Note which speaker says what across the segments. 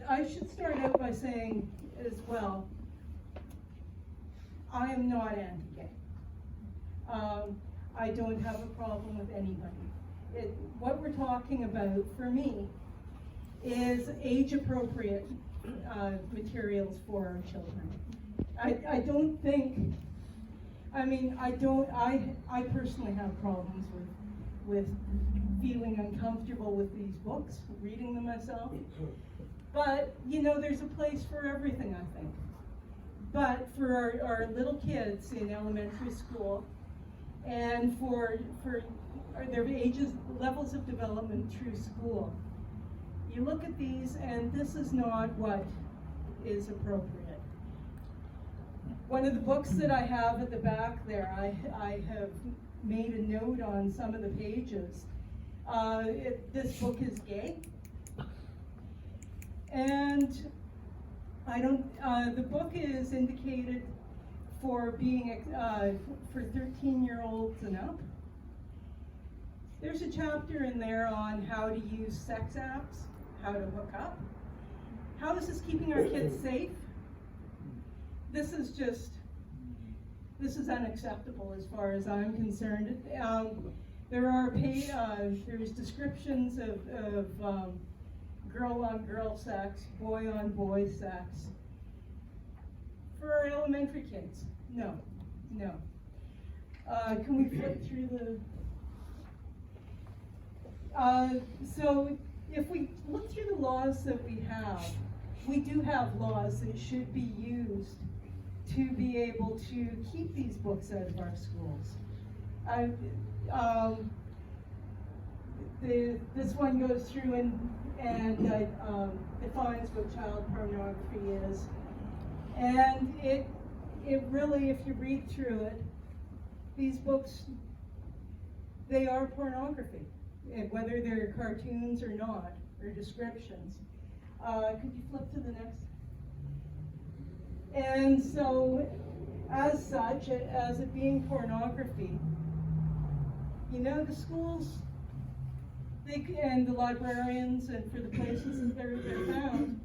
Speaker 1: I should start out by saying as well, I am not anti-gay. I don't have a problem with anybody. What we're talking about, for me, is age-appropriate materials for our children. I don't think, I personally have problems with feeling uncomfortable with these books, reading them myself. But, there's a place for everything, I think. But for our little kids in elementary school, and for their ages, levels of development through school, you look at these and this is not what is appropriate. One of the books that I have at the back there, I have made a note on some of the pages. This book is gay. And the book is indicated for being, for 13-year-olds and up. There's a chapter in there on how to use sex apps, how to hook up. How is this keeping our kids safe? This is unacceptable as far as I'm concerned. There's descriptions of girl-on-girl sex, boy-on-boy sex. For our elementary kids, no. Can we flip through so if we look through the laws that we do have laws that should be used to be able to keep these books out of our schools. This one goes through and defines what child pornography is. And it really, if you read through it, these books, they are pornography, whether they're cartoons or not, or descriptions. Could you flip to the next? And so, as such, as it being pornography, the schools, and the librarians, and for the places that they're found,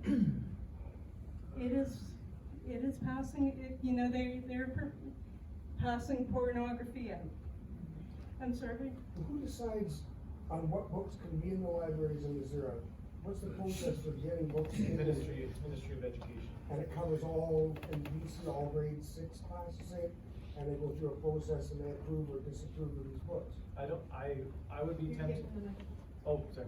Speaker 1: it is passing, they're passing pornography out. I'm sorry?
Speaker 2: Who decides on what books can be in the libraries, and what's the process for getting books in?
Speaker 3: Ministry of Education.
Speaker 2: And it covers all, in BC, all grade 6 classes, say, and they go through a process and they approve or disapprove of these books.
Speaker 3: I would be tempted. Oh, sorry.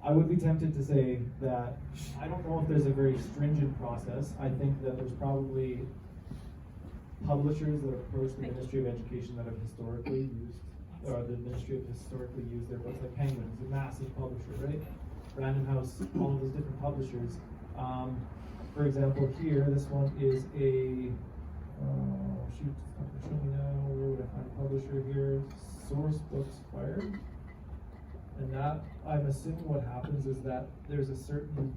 Speaker 4: I would be tempted to say that I don't know if there's a very stringent process. I think that there's probably publishers that approach the Ministry of Education that have historically used, or the Ministry have historically used their books, like Penguin's a massive publisher, right? Random House, all of those different publishers. For example, here, this one is a, shoot, it's not gonna show me now, where would I find a publisher here? Source Books Fired. And that, I'm assuming what happens is that there's a certain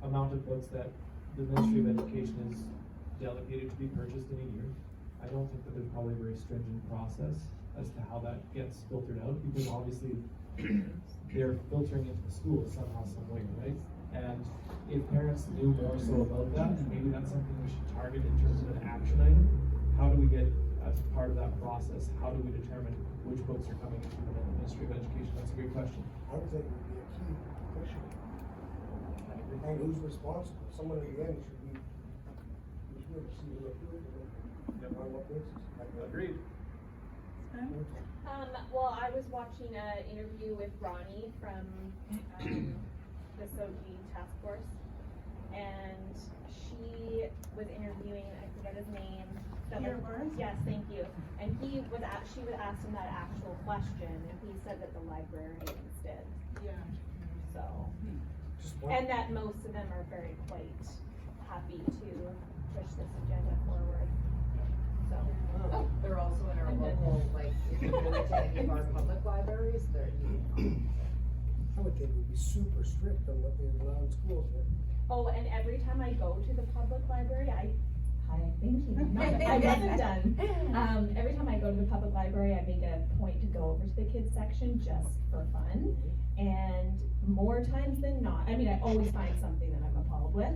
Speaker 4: amount of books that the Ministry of Education is delegated to be purchased in a year. I don't think that there's probably a very stringent process as to how that gets filtered out, because obviously they're filtering into the schools somehow, some way, right? And if parents knew more so about that, maybe that's something we should target in terms of an action item. How do we get, as part of that process, how do we determine which books are coming into the Ministry of Education? That's a great question.
Speaker 2: I would think it would be a key question. And who's responsible? Someone at the end should be see who approved it, and on what basis.
Speaker 3: Agreed.
Speaker 5: Well, I was watching an interview with Ronnie from the SOGI task force, and she was interviewing, I forget his name. Yes, thank you. And she was asked him that actual question, and he said that the librarians did.
Speaker 1: Yeah.
Speaker 5: So, and that most of them are very quite happy to push this agenda forward. So.
Speaker 6: Oh, they're also in our local, like, if you go to any of our public libraries, they're
Speaker 2: I would think it would be super strict on what they allow in schools.
Speaker 5: Oh, and every time I go to the public library, thank you. I wasn't done. Every time I go to the public library, I make a point to go over to the kids section just for fun. And more times than not, I mean, I always find something that I'm
Speaker 1: with.